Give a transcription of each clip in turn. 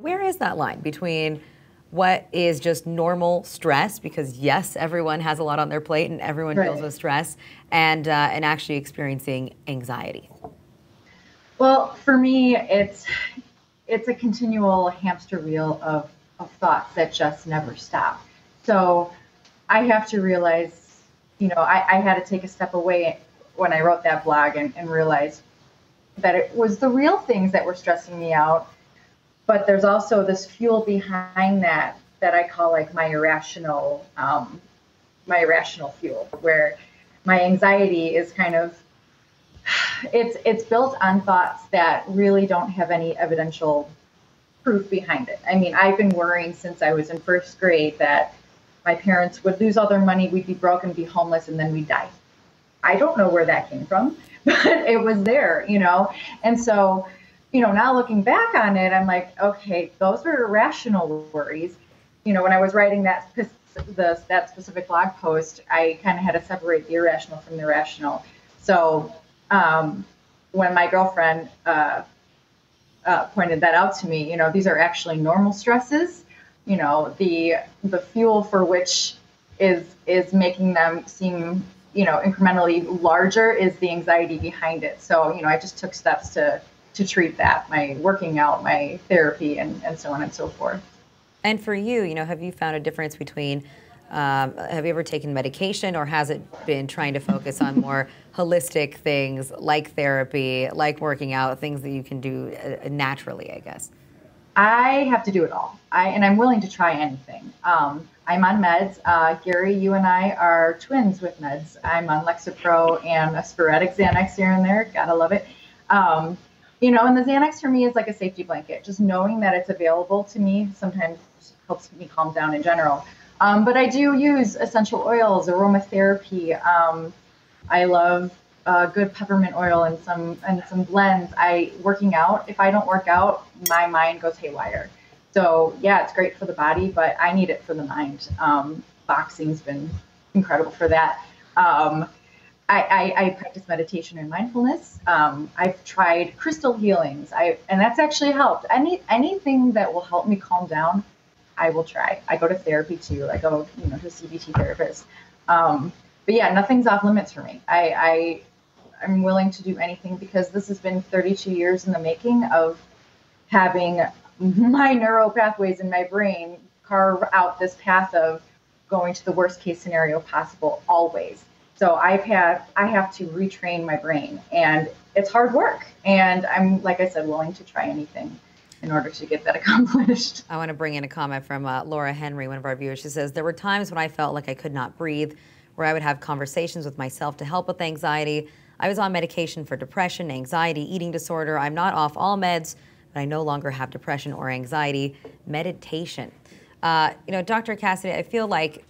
Where is that line between what is just normal stress, because yes, everyone has a lot on their plate and everyone deals with stress, and actually experiencing anxiety? Well, for me, it's a continual hamster wheel of thoughts that just never stop. So I have to realize, I had to take a step away when I wrote that blog and realize that it was the real things that were stressing me out. But there's also this fuel behind that I call like my irrational fuel, where my anxiety is kind of it's built on thoughts that really don't have any evidential proof behind it. I mean, I've been worrying since I was in first grade that my parents would lose all their money, we'd be broke and be homeless, and then we'd die. I don't know where that came from, but it was there, And so, now looking back on it, I'm like, okay, those are irrational worries. When I was writing that specific blog post, I kind of had to separate the irrational from the rational. So when my girlfriend pointed that out to me, these are actually normal stresses. The fuel for which is making them seem, incrementally larger is the anxiety behind it. So, I just took steps to treat that, my working out, my therapy, and so on and so forth. And for you, have you found a difference between, have you ever taken medication, or has it been trying to focus on more holistic things like therapy, like working out, things that you can do naturally, I guess? I have to do it all. And I'm willing to try anything. I'm on meds. Gary, you and I are twins with meds. I'm on Lexapro and a sporadic Xanax here and there. Gotta love it. And the Xanax for me is like a safety blanket. Just knowing that it's available to me sometimes helps me calm down in general. But I do use essential oils, aromatherapy. I love good peppermint oil and some blends. Working out. If I don't work out, my mind goes haywire. So yeah, it's great for the body, but I need it for the mind. Boxing's been incredible for that. I practice meditation and mindfulness. I've tried crystal healings. And that's actually helped. Anything that will help me calm down, I will try. I go to therapy too. I go, to a CBT therapist. But yeah, nothing's off limits for me. I'm willing to do anything, because this has been 32 years in the making of having my neural pathways in my brain carve out this path of going to the worst case scenario possible always. So I have to retrain my brain, and it's hard work. And I'm, like I said, willing to try anything in order to get that accomplished. I want to bring in a comment from Laura Henry, one of our viewers. She says, there were times when I felt like I could not breathe, where I would have conversations with myself to help with anxiety. I was on medication for depression, anxiety, eating disorder. I'm not off all meds, but I no longer have depression or anxiety. Meditation. Dr. Cassiday, I feel like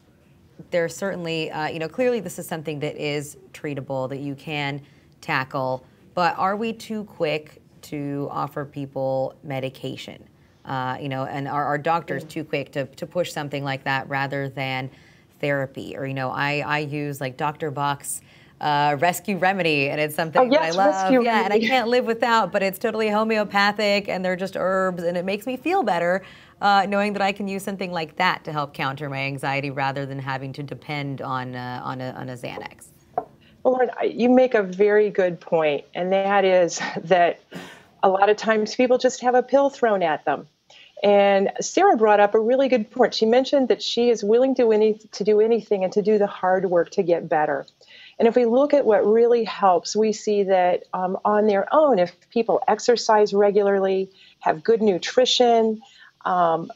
there's certainly, clearly this is something that is treatable, that you can tackle, but are we too quick to offer people medication? And are doctors too quick to push something like that rather than therapy? Or, I use like Dr. Bach's Rescue Remedy, and it's something that I love. Yeah, and I can't live without, but it's totally homeopathic, and they're just herbs, and it makes me feel better knowing that I can use something like that to help counter my anxiety rather than having to depend on a Xanax. Well, Lauren, you make a very good point, and that is that a lot of times people just have a pill thrown at them. And Sarah brought up a really good point. She mentioned that she is willing to do anything and to do the hard work to get better. And if we look at what really helps, we see that on their own, if people exercise regularly, have good nutrition,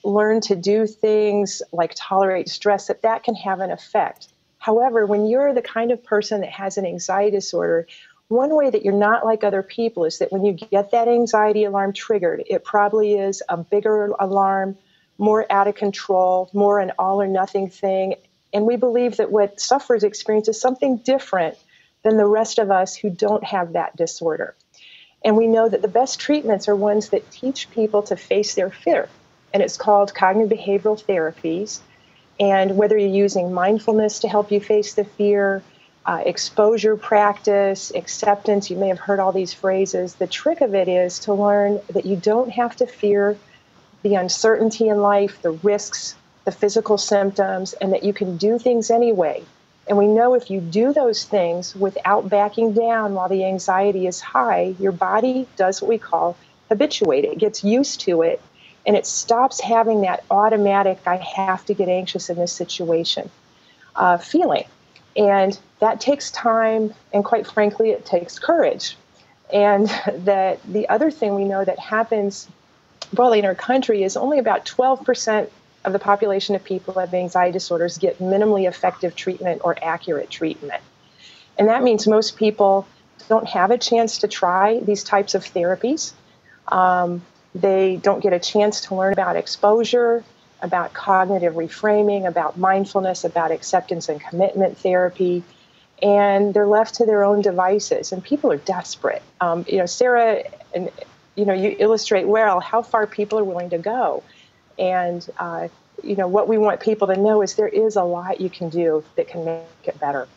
learn to do things like tolerate stress, that can have an effect. However, when you're the kind of person that has an anxiety disorder, one way that you're not like other people is that when you get that anxiety alarm triggered, it probably is a bigger alarm, more out of control, more an all or nothing thing. And we believe that what sufferers experience is something different than the rest of us who don't have that disorder. And we know that the best treatments are ones that teach people to face their fear. And it's called cognitive behavioral therapies. And whether you're using mindfulness to help you face the fear, exposure practice, acceptance, you may have heard all these phrases. The trick of it is to learn that you don't have to fear the uncertainty in life, the risks, the physical symptoms, and that you can do things anyway. And we know if you do those things without backing down while the anxiety is high, your body does what we call habituate. It gets used to it, and it stops having that automatic, I have to get anxious in this situation feeling. And that takes time, and quite frankly, it takes courage. And that the other thing we know that happens broadly in our country is only about 12% of the population of people who have anxiety disorders get minimally effective treatment or accurate treatment. And that means most people don't have a chance to try these types of therapies. They don't get a chance to learn about exposure, about cognitive reframing, about mindfulness, about acceptance and commitment therapy. And they're left to their own devices, and people are desperate. Sarah, and you illustrate well how far people are willing to go. And, what we want people to know is there is a lot you can do that can make it better.